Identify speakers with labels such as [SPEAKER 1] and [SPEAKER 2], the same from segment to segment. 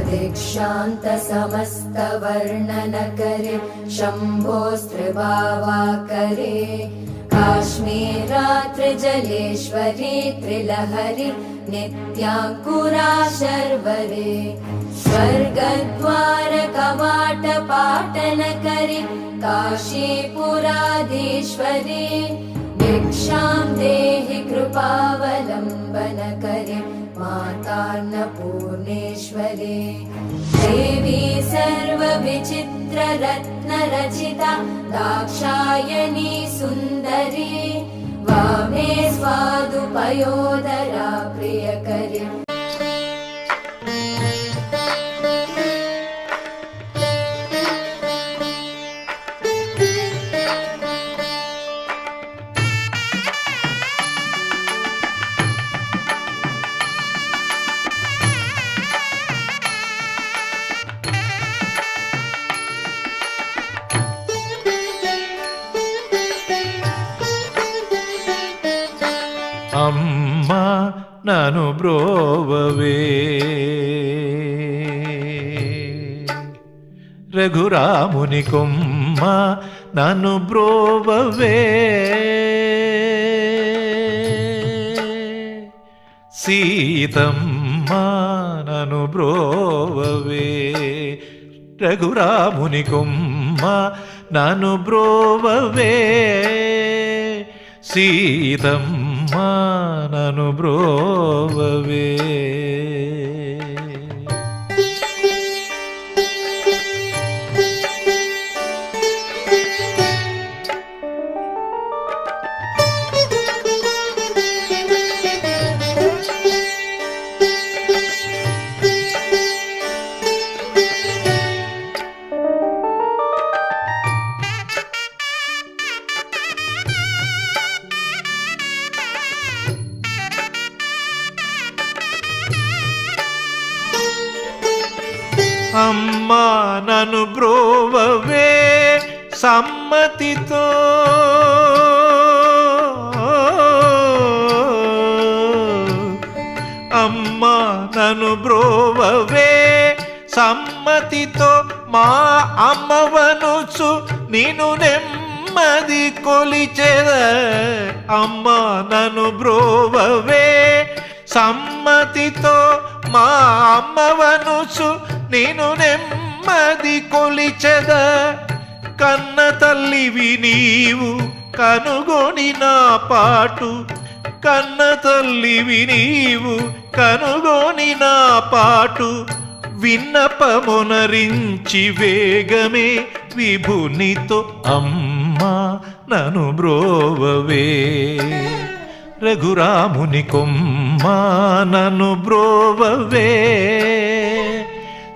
[SPEAKER 1] दीक्षान्त समस्त वर्णन करे शम्भोस्त्रिभावा करे काश्मीरात्रि जलेश्वरी त्रिलहरी नित्याङ्कुरा शर्वरे स्वर्गद्वार कवाट पाटन करे काशीपुराधीश्वरी भिक्षां देहि कृपावलम्बन करे मातान्नपूर्णेश्वरी देवी सर्वविचित्र रत्न रचिता दाक्षायणी सुन्दरी वामे स्वादुपयोदरा प्रियकरी
[SPEAKER 2] అమ్మా నను బ్రోవవే రఘురాముని కొమ్మ నన్ను బ్రోవవే సీతమ్మ నన్ను బ్రోవవే రఘురాముని కొమ్మ నన్ను బ్రోవవే సీతమ్మ నన్ను బ్రోవవే అమ్మా నన్ను బ్రోవవే సమ్మతితో అమ్మా నన్ను బ్రోవవే సమ్మతితో మా అమ్మవనుచు నిన్ను నెమ్మది కొలిచెద అమ్మా నన్ను బ్రోవవే సమ్మతితో మా అమ్మవనుచు నేను నెమ్మది కొలిచెద కన్న తల్లివి నీవు కనుగొని నా పాటు కన్న తల్లివి నీవు కనుగొని నా పాటు విన్నపమునరించి వేగమే విభునితో అమ్మా నన్ను బ్రోవవే రఘురాముని కొమ్మ నన్ను బ్రోవవే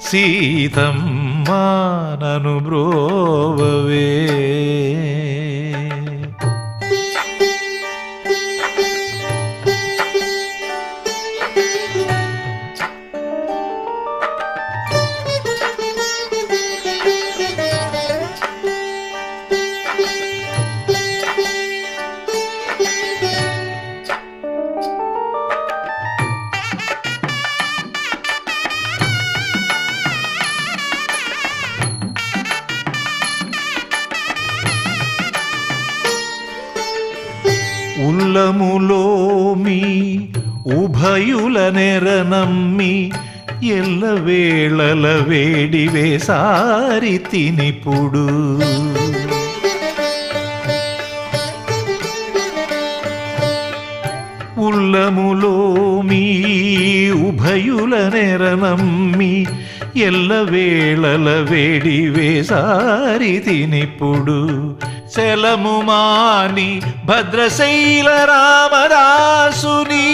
[SPEAKER 2] సీతమ్మ నన్ను బ్రోవవే ఉల్లములో మీ ఉభయుల నెరనమ్మి ఎల్లవేళల వేడివే సారి తినిపుడు ఉల్లములో మీ ఉభయుల నెరనమ్మి ఎల్లవేళల వేడివే సారి తినిపుడు చలము మాని భద్రశైల రామదాసుని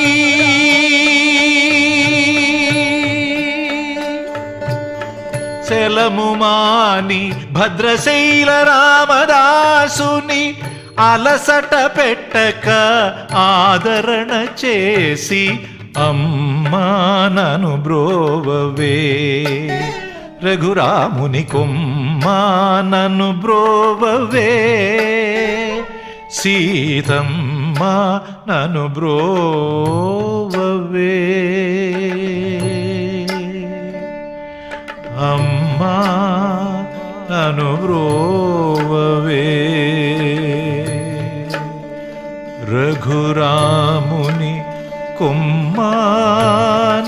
[SPEAKER 2] చలము మాని భద్రశైల రామదాసుని అలసట పెట్టక ఆదరణ చేసి అమ్మా నన్ను బ్రోవవే రఘురాముని కొమ్మ నన్ను బ్రోవవే సీతమ్మ నన్ను బ్రోవవే ಅಮ್ಮ ನನು ಬ್ರೋವವೇ ರಘುರಾಮುನಿ ಕೊಮ್ಮ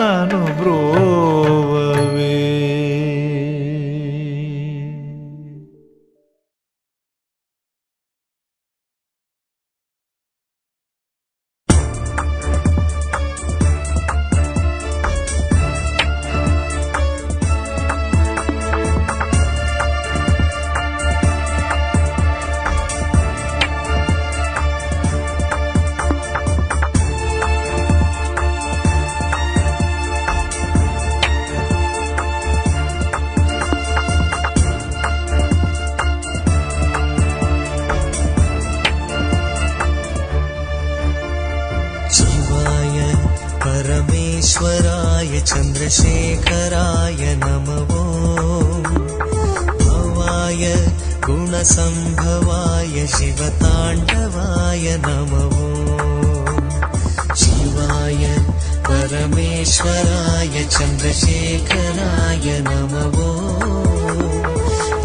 [SPEAKER 2] ನನು ಬ್ರೋವವೇ.
[SPEAKER 3] परमेश्वराय चन्द्रशेखराय नमो भवाय गुणसम्भवाय शिवताण्डवाय नमो शिवाय परमेश्वराय चन्द्रशेखराय नमो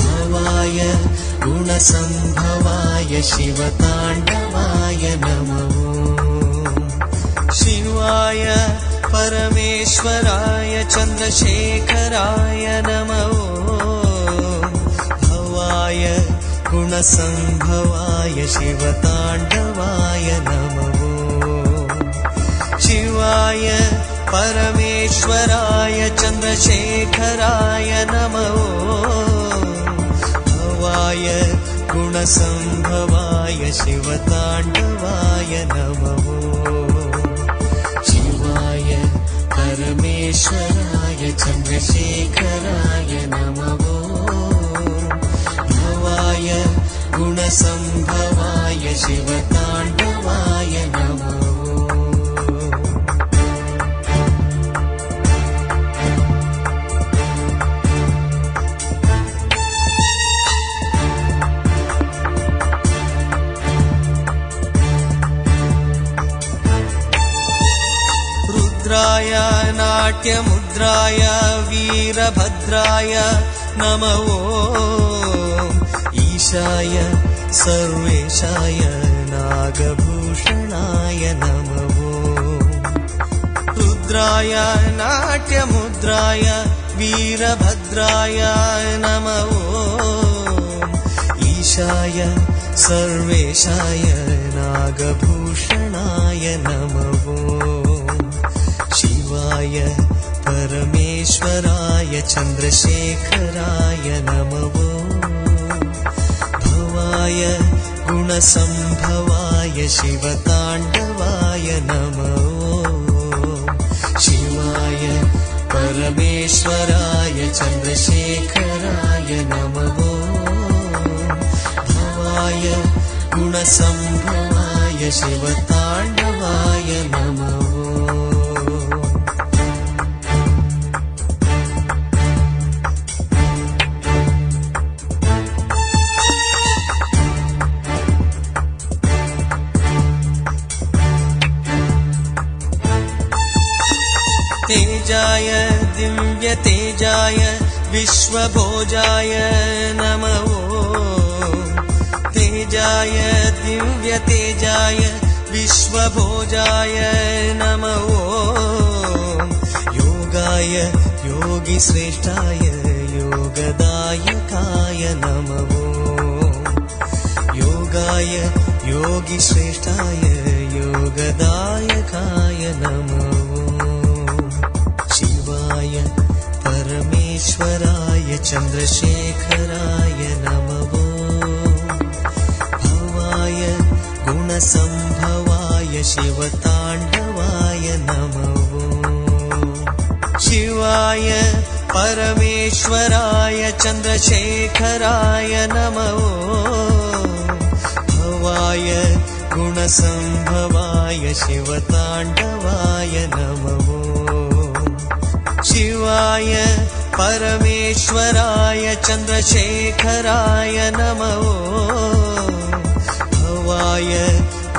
[SPEAKER 3] भवाय गुणसम्भवाय शिवताण्डवाय नमो शिवाय परमेश्वराय चन्द्रशेखराय नमो भवाय गुणसम्भवाय शिवताण्डवाय नमो शिवाय परमेश्वराय चन्द्रशेखराय नमो भवाय गुणसम्भवाय शिवताण्डवाय नमो परमेश्वराय चन्द्रशेखराय नमो भवाय गुणसम्भवाय शिवताण्डवाय नमो रुद्राय नाट्यमुद्राय वीरभद्राय नमो ईशाय सर्वेशाय नागभूषणाय नमो रुद्राय नाट्यमुद्राय वीरभद्राय नमो ईशाय सर्वेशाय नागभूषणाय नमो शिवाय परमेश्वराय चन्द्रशेखराय नमो भवाय गुणसम्भवाय शिवताण्डवाय नमो शिवाय परमेश्वराय चन्द्रशेखराय नमो भवाय गुणसम्भवाय शिवताण्डवाय नमो तेजाय दिव्यतेजाय विश्वभोजाय नमो तेजाय दिव्यतेजाय विश्वभोजाय नमो योगाय योगिश्रेष्ठाय योगदायकाय नमो योगाय योगिश्रेष्ठाय योगदायकाय नमो शिवाय परमेश्वराय चन्द्रशेखराय नमो भवाय गुणसम्भवाय शिवताण्डवाय नमो शिवाय परमेश्वराय चन्द्रशेखराय नमो भवाय गुणसम्भवाय शिवताण्डवाय नमो शिवाय परमेश्वराय चन्द्रशेखराय नमो भवाय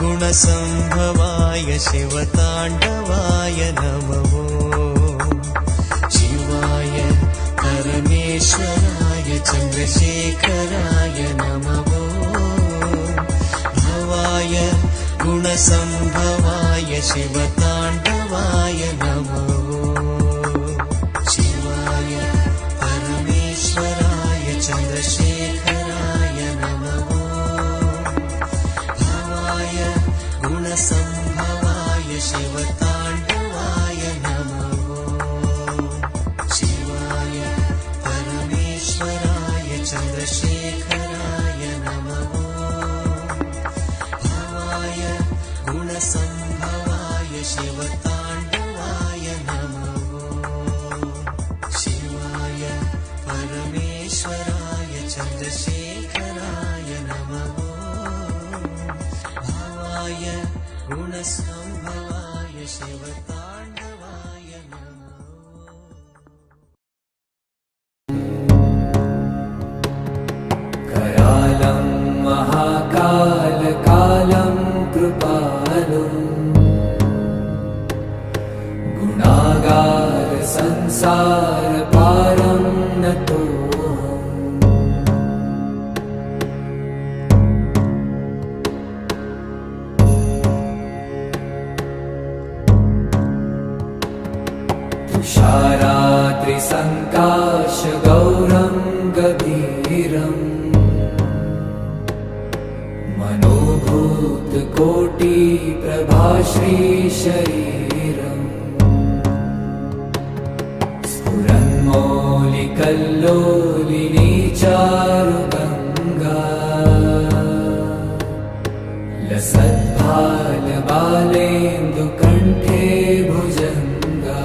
[SPEAKER 3] गुणसम्भवाय शिवताण्डवाय नमो शिवाय परमेश्वराय चन्द्रशेखराय नमः भवाय गुणसम्भवाय शिवताण्डवाय नमः शिवाय परमेश्वराय चन्द्रशेखराय नमः भवाय गुणसम्भवाय शिवताण्डवाय नमः शिवाय परमेश्वराय चन्द्रशेखराय नमः भवाय गुणसम्भवाय शिवताण्डवाय नमः शिवाय परमेश्वराय चन्द्रशेखराय नमः भवाय गुणसम्भवाय शिवताण्डवाय नमः
[SPEAKER 4] करालं महाकालकालं कृपालुं गुणागार संसार पारं नतोऽहम् तुषाराद्रिसङ्काशगौरं गभीरम् मनोभूतकोटिप्रभाश्रीशरीरम् स्फुरन्मौलिकल्लोलिनी चारुगङ्गा लसद्भालबालेन्दुकण्ठे भुजङ्गा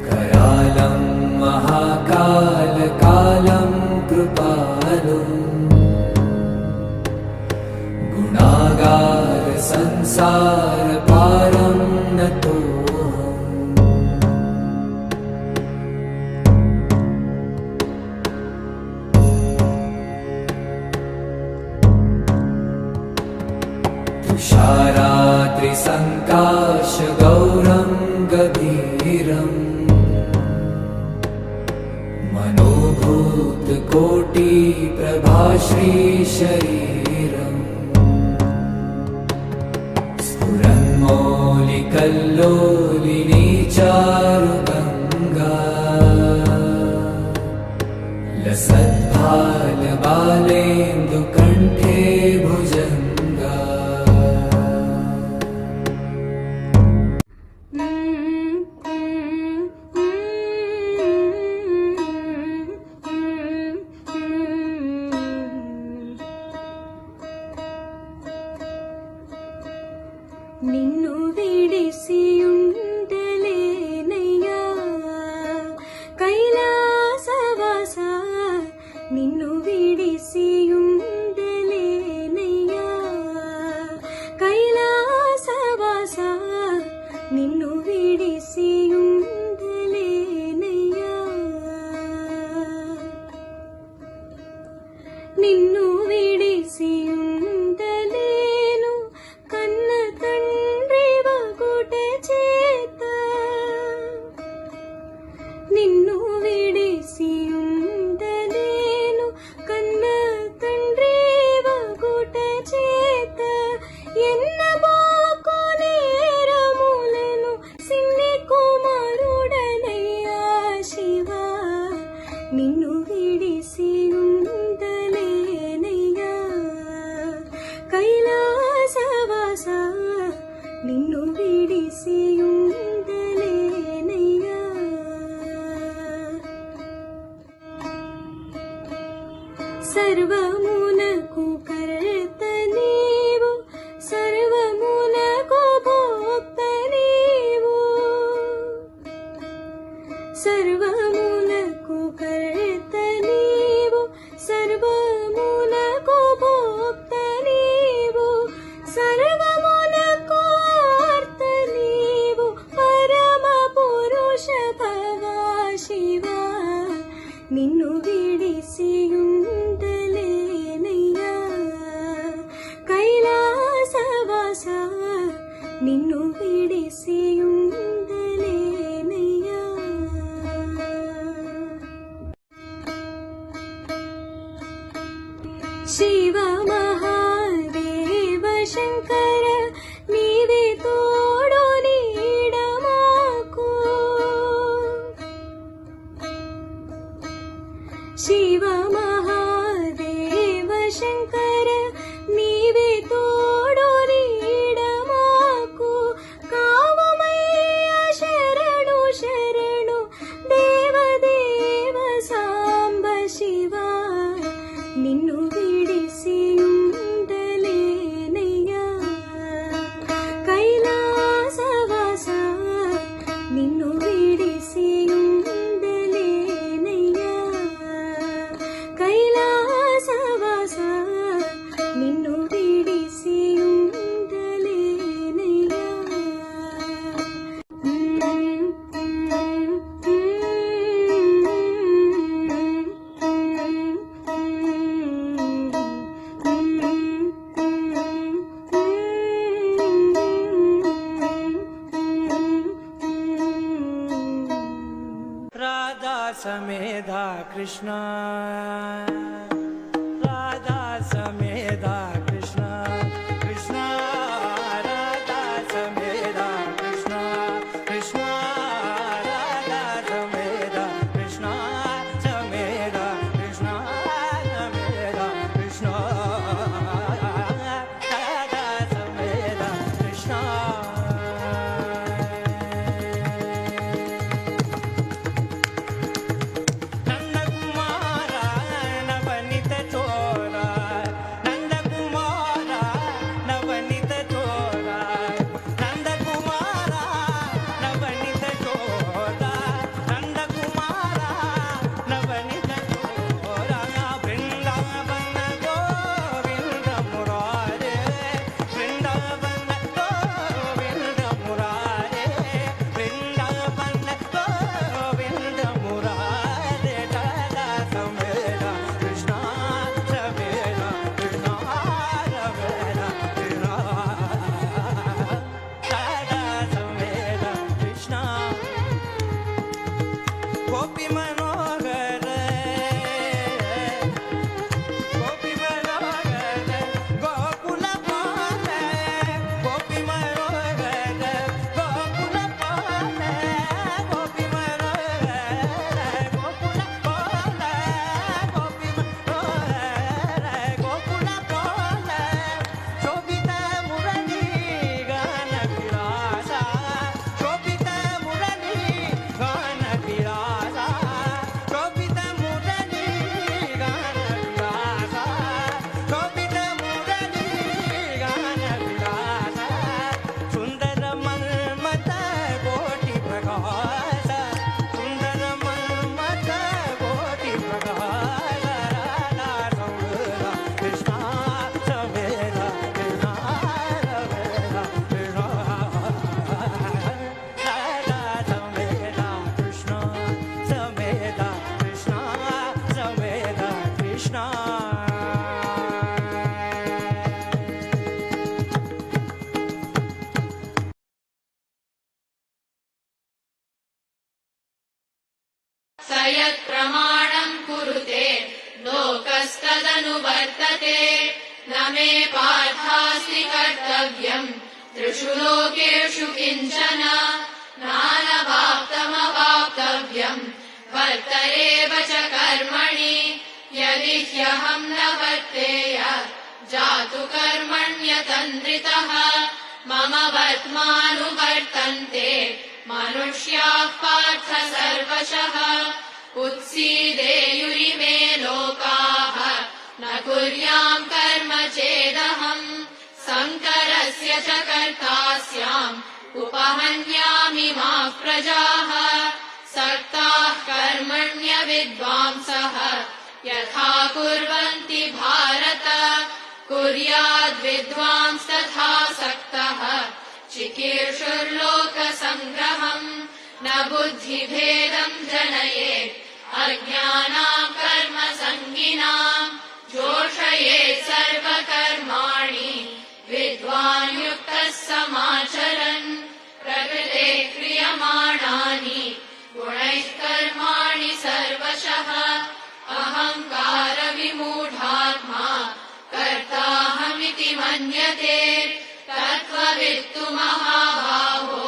[SPEAKER 4] करालं महाकालकालं कृपालुं गुणागार संसार पारं नतोऽहम् तुषाराद्रिसङ्काशगौरं गभीरम् मनोभूतकोटिप्रभाश्रीशरीरम् स्फुरन्मौलिकल्लोलिनी चारुगङ्गा लसद्भालबालेन्दुकण्ठे भुजङ्गा
[SPEAKER 1] నిన్ను విడిసియుండలేనయ్యా కైలాసవాస నిన్ను విడిసియుండలేనయ్యా కైలాసవాస నిన్ను విడిసియుండలేనయ్యా నిన్ను విడిసియుండలేను కన్న తండ్రి వగుట చేత నిన్ను విడిసియుండలేను కన్న తండ్రి వగుట చేత ఎన్నబోకు నేరములను సిన్ని కుమారుడనయ్యా శివా నిన్ను విడిసియుండలేనయ్యా కైలాసవాస నిన్ను విడిసియుండలేనయ్యా సర్వమునకు కర్త నీవు సర్వమునకు భోక్త నీవు సర్వమునకు కర్త నీవు సర్వమునకు భోక్త నీవు సర్వమునకు ఆర్త నీవు పరమ పురుష భవా శివా నిన్ను విడిసియుండలేనయ్యా కైలాసవాస నిన్ను విడిసియుండలేనయ్యా
[SPEAKER 5] समेधा कृष्ण राधा समेधा कृष्ण कृष्ण राधा समेधा कृष्ण कृष्ण राधा समेधा कृष्ण समेधा कृष्ण समेधा कृष्ण राधा समेधा कृष्ण
[SPEAKER 6] स यत्प्रमाणम् कुरुते लोकस्तदनुवर्तते न मे पार्थास्ति कर्तव्यम् त्रिषु लोकेषु किञ्चन नानवाप्तमवाप्तव्यम् वर्त एव च कर्मणि यदि ह्यहम् न वर्तेय जातु कर्मण्यतन्द्रितः मम वर्त्मानुवर्तन्ते मनुष्याः पार्थ सर्वशः उत्सीदेयुरिमे लोकाः न कुर्याम् कर्म चेदहम् शङ्करस्य च कर्ता स्याम् उपहन्यामिमाः प्रजाः सक्ताः कर्मण्य विद्वांसः यथा कुर्वन्ति भारत कुर्याद्विद्वांस्तथा सक्तः चिकीर्षुर्लोकसङ्ग्रहम् न बुद्धिभेदम् जनयेत् अज्ञानाम् कर्मसङ्गिनाम् जोषयेत् सर्वकर्माणि विद्वान् युक्तः समाचरन् प्रकृते क्रियमाणानि गुणैः कर्माणि सर्वशः अहङ्कारविमूढात्मा कर्ताहमिति मन्यते तत्त्ववित्तु महाबाहो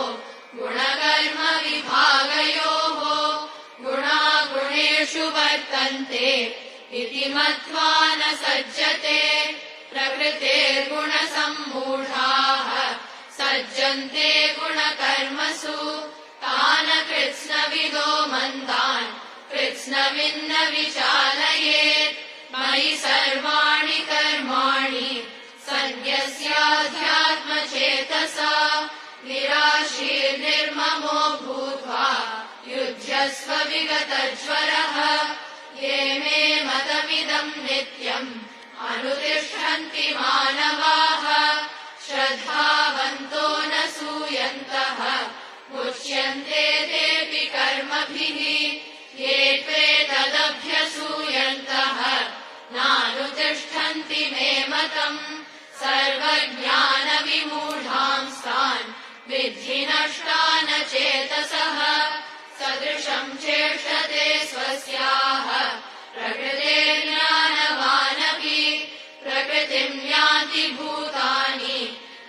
[SPEAKER 6] गुणकर्मविभागयोः गुणागुणेषु वर्तन्ते इति मत्वा न सज्जते प्रकृतेर्गुणसम्मूढाः सज्जन्ते गुणकर्मसु तान् कृत्स्नविदो मन्दान् कृत्स्नविन्न विचालयेत् मयि सर्वाणि कर्माणि सन्न्यस्याध्यात्मचेतसा निराशीर्निर्ममो भूत्वा युध्यस्व विगतज्वरः ये मे मतमिदम् नित्यम् अनुतिष्ठन्ति मानवाः श्रद्धावन्तो न सूयन्तः मुच्यन्ते तेऽपि कर्मभिः ये त्वेतदभ्यसूयन्तः नानुतिष्ठन्ति मे मतम् सर्वज्ञानविमूढांस्तान् विद्धि नष्टान चेतसः सदृश वर्षं चेष्टते स्वस्याः प्रकृतेर्ज्ञानवानपि प्रकृतिं यान्ति भूतानि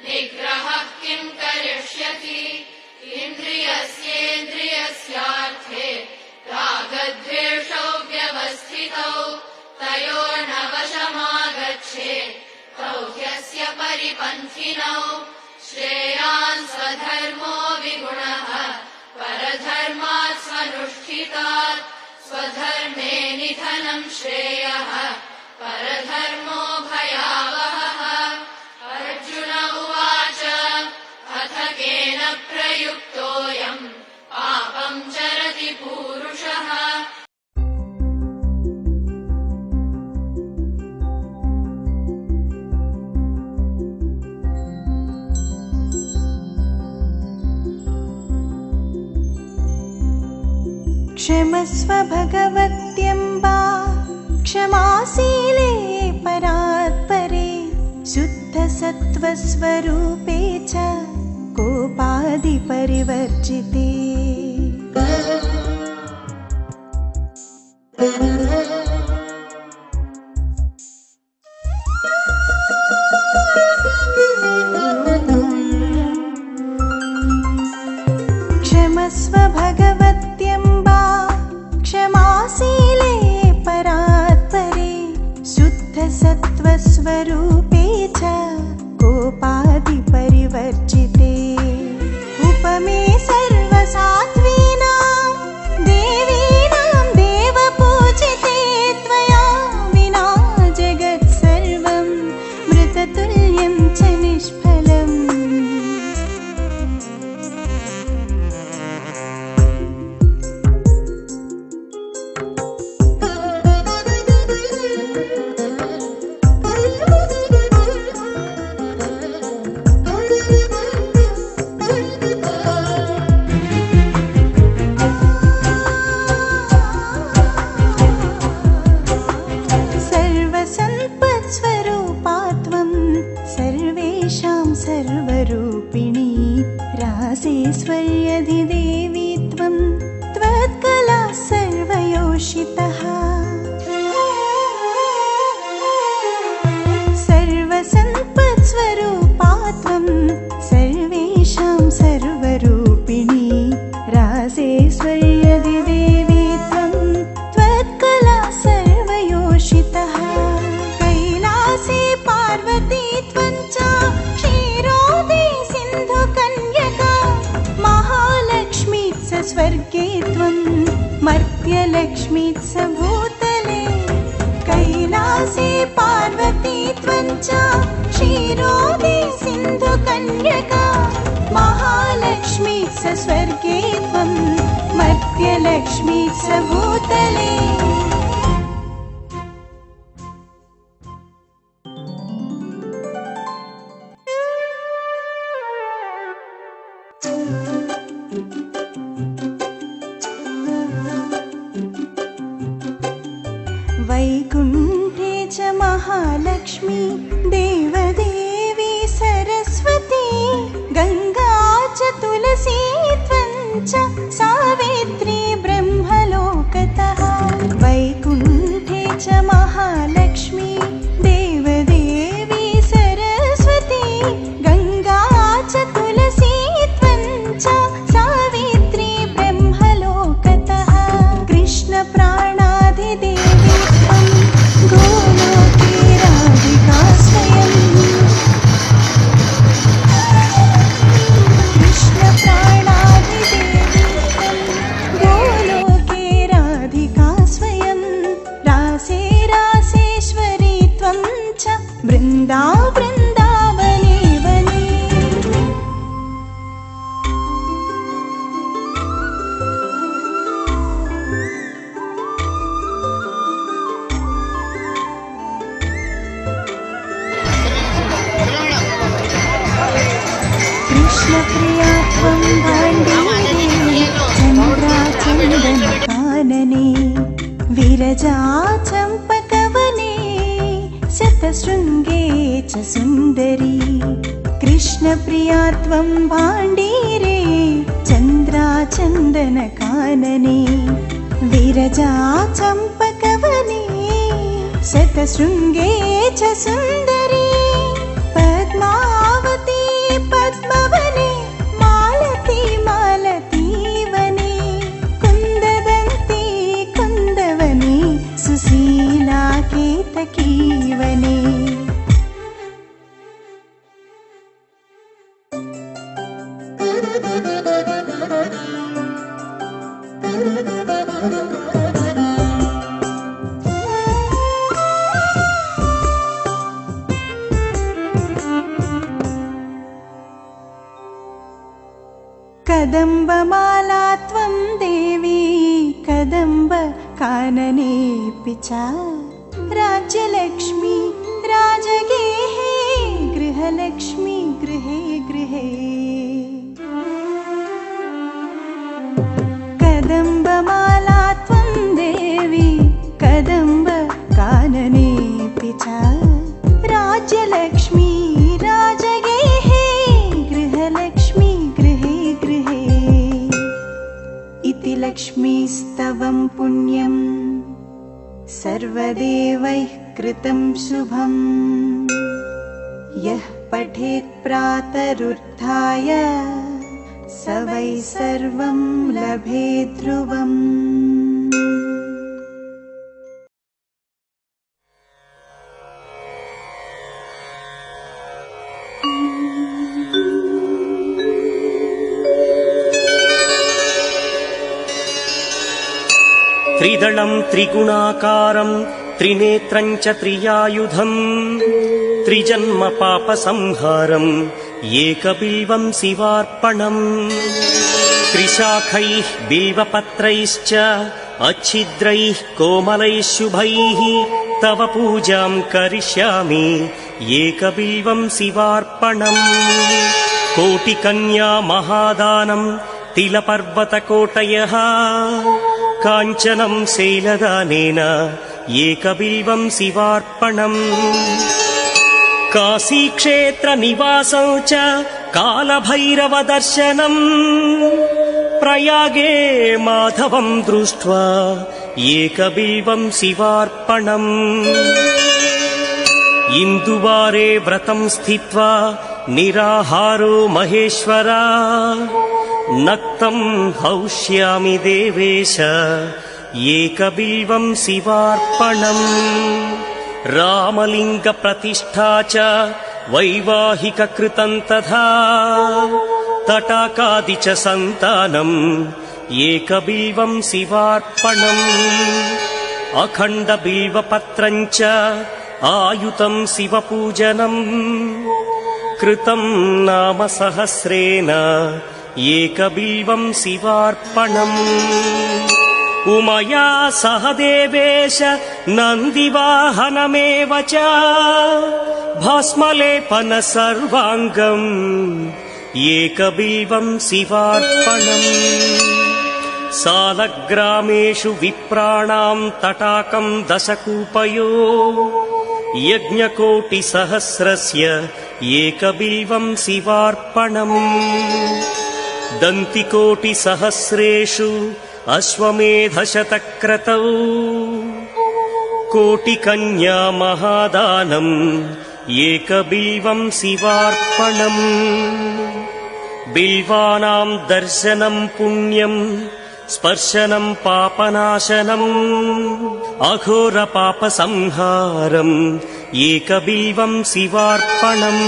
[SPEAKER 6] निग्रहः किं करिष्यति इन्द्रियस्येन्द्रियस्यार्थे रागद्वेषौ व्यवस्थितौ तयोर्न वशमागच्छेत् तौ ह्यस्य परिपन्थिनौ श्रेयान् स्वधर्मो विगुणः परधर्मात् स्वनुष्ठितात् स्वधर्मे निधनं श्रेयः परधर्मो भयावहः। अर्जुन उवाच अथ केन प्रयुक्तोऽयम् पापं चरति पूरुषः।
[SPEAKER 1] क्षमस्व भगवत्यम्बा क्षमाशीले परात्परे शुद्धसत्त्वस्वरूपे च कोपादिपरिवर्जिते। क्षमस्व भगवत्यम्बा क्षमाशीले परात्परे शुद्धसत्त्वस्वरूपे च कोपादिपरिवर्जिते। उपमे सर्वसात्त्वीनां देवीनां देवपूजिते त्वया विना जगत्सर्वं मृततुल्यं च निष्फलम्। सर्वसम्पत्स्वरूपात्वं सर्वेषां सर्वरूपिणी रासेश्वर्यधिदेवी त्वं त्वत्कला सर्वयोषितः। सर्वसम्पत्स्वरूपात्वं सर्वेषां सर्वरूपिणी रासेश्वर्यधिदेवी त्वं त्वत्कला सर्वयोषितः। कैलासे पार्वती त्वं च क्षीरोदे सिन्धुकन्यका महालक्ष्मी च स्वर्गे त्वं मर्त्यलक्ष्मी च भूतले। कैलासे पार्वती त्वं च क्षीरोदे सिन्धुकन्यका महालक्ष्मी च स्वर्गे त्वं मर्त्यलक्ष्मी च भूतले। वैकुण्ठे च महालक्ष्मी देवदेवी सरस्वती गङ्गा च तुलसी त्वं च सावित्री ब्रह्मलोकतः। वैकुण्ठे च महालक्ष्मी देवदेवी सरस्वती गङ्गा च तुलसी त्वं च सावित्री ब्रह्मलोकतः। कृष्णप्राणाधिदेवी त्वं गोलोके राधिका स्वयं। कृष्णप्राणाधिदेवी त्वं गोलोके राधिका स्वयं। रासे रासेश्वरी त्वं च वृन्दावने वने। कृष्णप्रिया त्वं भाण्डीरे चन्द्राचन्दनकानने विरजा चम्पकवने शतशृङ्गे च सुन्दरी। कृष्णप्रिया त्वं भाण्डीरे चन्द्राचन्दनकानने विरजा चम्पकवने शतशृङ्गे च सुन्दरी पद्मावती पद्मवने मालती मालतीवने कुन्ददन्ती कुन्दवने सुशीला केतकीवने कदम्बमाला त्वं देवी कदम्ब काननेऽपि च राज्यलक्ष्मी राजगेहे गृहलक्ष्मी गृहे गृहे कदम्बमाला त्वं देवी कदम्ब काननेऽपि च राज्यलक्ष्मी राजगेहे गृहलक्ष्मी गृहे गृहे इति लक्ष्मीस्तवं पुण्यं सर्वदेवैः कृतं शुभं यः पठेत् प्रातरुत्थाय स वै सर्वं लभेत् ध्रुवम्।
[SPEAKER 7] त्रिदलं त्रिगुणाकारं त्रिनेत्रं च त्रियायुधं त्रिजन्म पापसंहारम् एकबिल्वं शिवार्पणम् त्रिशाखैः बिल्वपत्रैश्च अच्छिद्रैः कोमलैः शुभैः तव पूजां करिष्यामि एकबिल्वं शिवार्पणम् कोटिकन्या महादानं तिलपर्वतकोटयः काञ्चनं शैलदानेन एकबिल्वं शिवार्पणम् काशीक्षेत्रनिवासं च कालभैरवदर्शनम् प्रयागे माधवं दृष्ट्वा एकबिल्वं शिवार्पणम् इन्दुवारे व्रतं स्थित्वा निराहारो महेश्वरा नक्तं हौष्यामि देवेश एकबिल्वं शिवार्पणम् रामलिङ्गप्रतिष्ठा च वैवाहिककृतं तथा तटाकादि च सन्तानम् एकबिल्वं शिवार्पणम् अखण्डबिल्वपत्रं च आयुतं शिवपूजनम् कृतं नाम सहस्रेण एकबिल्वं शिवार्पणम् उमया सह देवेश नन्दिवाहनमेव च भस्मलेपन सर्वाङ्गम् एकबिल्वं शिवार्पणम् सालग्रामेषु विप्राणां तटाकं दशकूपयो यज्ञकोटिसहस्रस्य एकबिल्वं शिवार्पणम् दन्तिकोटिसहस्रेषु अश्वमेधशतक्रतौ कोटिकन्या महादानम् एकबिल्वं शिवार्पणम् बिल्वानां दर्शनं पुण्यं स्पर्शनं पापनाशनम् अघोरपापसंहारम् एकबिल्वं शिवार्पणम्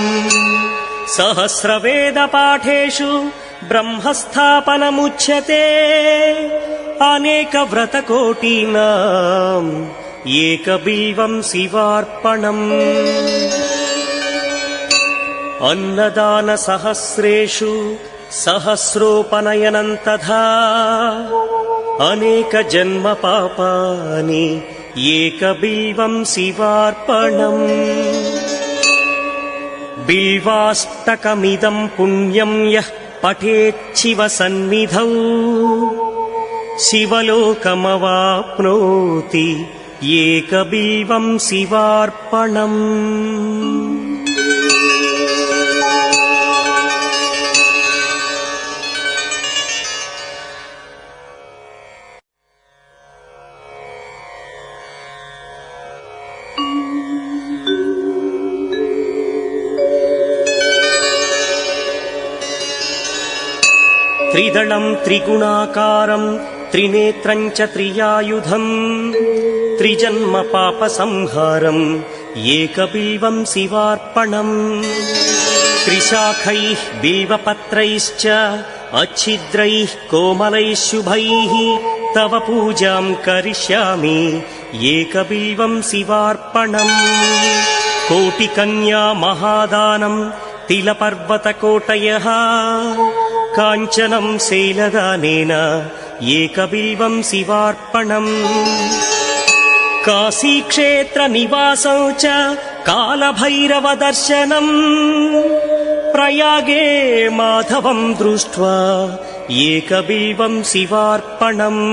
[SPEAKER 7] सहस्रवेदपाठेषु ब्रह्मस्थापनमुच्यते अनेकव्रतकोटीनाम् एकबिल्वं शिवार्पणम् अन्नदानसहस्रेषु सहस्रोपनयनं तथा अनेकजन्मपापानि एकबिल्वं शिवार्पणम् बिल्वाष्टकमिदं पुण्यं यः पठेच्छिवसन्निधौ शिवलोकमवाप्नोति एकबिल्वं शिवार्पणम् त्रिदलं त्रिगुणाकारं त्रिनेत्रं च त्रियायुधं त्रिजन्म पापसंहारम् एकबिल्वं शिवार्पणम् त्रिशाखैः बिल्वपत्रैश्च अच्छिद्रैः कोमलैः शुभैः तव पूजां करिष्यामि एकबिल्वं शिवार्पणम् कोटिकन्या महादानं तिलपर्वतकोटयः काञ्चनं शैलदानेन एकबिल्वं शिवार्पणम् काशीक्षेत्रनिवासं च कालभैरवदर्शनम् प्रयागे माधवं दृष्ट्वा एकबिल्वं शिवार्पणम्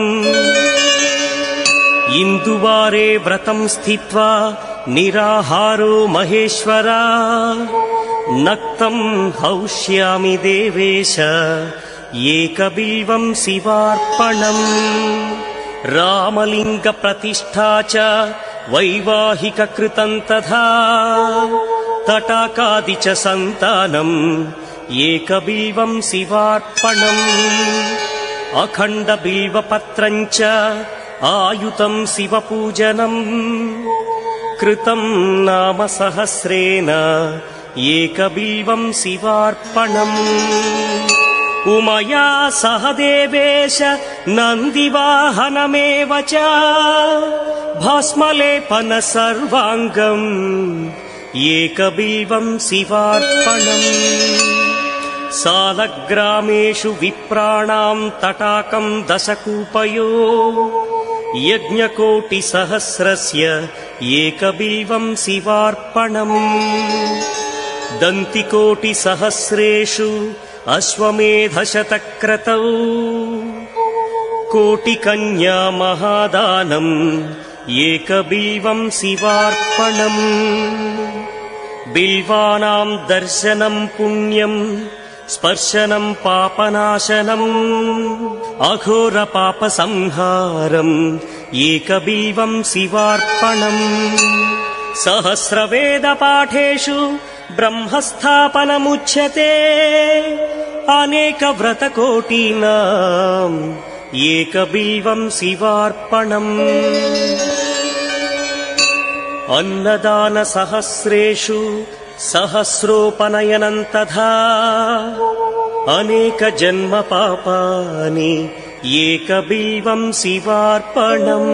[SPEAKER 7] इन्दुवारे व्रतं स्थित्वा निराहारो महेश्वरा नक्तं हौष्यामि देवेश एकबिल्वं शिवार्पणम् रामलिङ्गप्रतिष्ठा च वैवाहिककृतं तथा तटाकादि च सन्तानम् एकबिल्वं शिवार्पणम् अखण्डबिल्वपत्रं च आयुतं शिवपूजनम् कृतं नाम सहस्रेण एकबिल्वं शिवार्पणम् उमया सह देवेश नन्दिवाहनमेव च भस्मलेपन सर्वाङ्गम् एकबिल्वं शिवार्पणम् सालग्रामेषु विप्राणां तटाकं दशकूपयो यज्ञकोटिसहस्रस्य एकबिल्वं शिवार्पणम् दन्तिकोटिसहस्रेषु अश्वमेधशतक्रतौ कोटिकन्या महादानम् एकबिल्वं शिवार्पणम् बिल्वानां दर्शनं पुण्यं स्पर्शनं पापनाशनम् अघोरपापसंहारम् एकबिल्वं शिवार्पणम् सहस्रवेदपाठेषु ब्रह्मस्थापनमुच्यते अनेकव्रतकोटीनाम् एकबिल्वं शिवार्पणम् अन्नदानसहस्रेषु सहस्रोपनयनं तथा अनेकजन्मपापानि एकबिल्वं शिवार्पणम्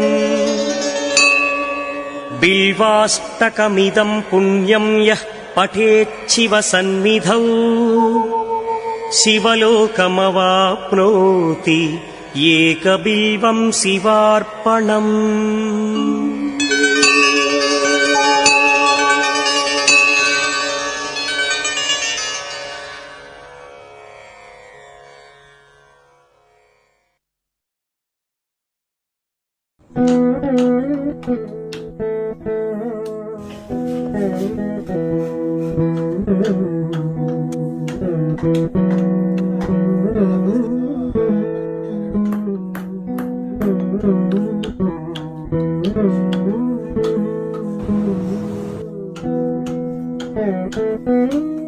[SPEAKER 7] बिल्वाष्टकमिदं पुण्यं यः पठेच्छिव सन्निधौ शिवलोकमवाप्नोति एकबिल्वं शिवार्पणम्
[SPEAKER 8] Thank you.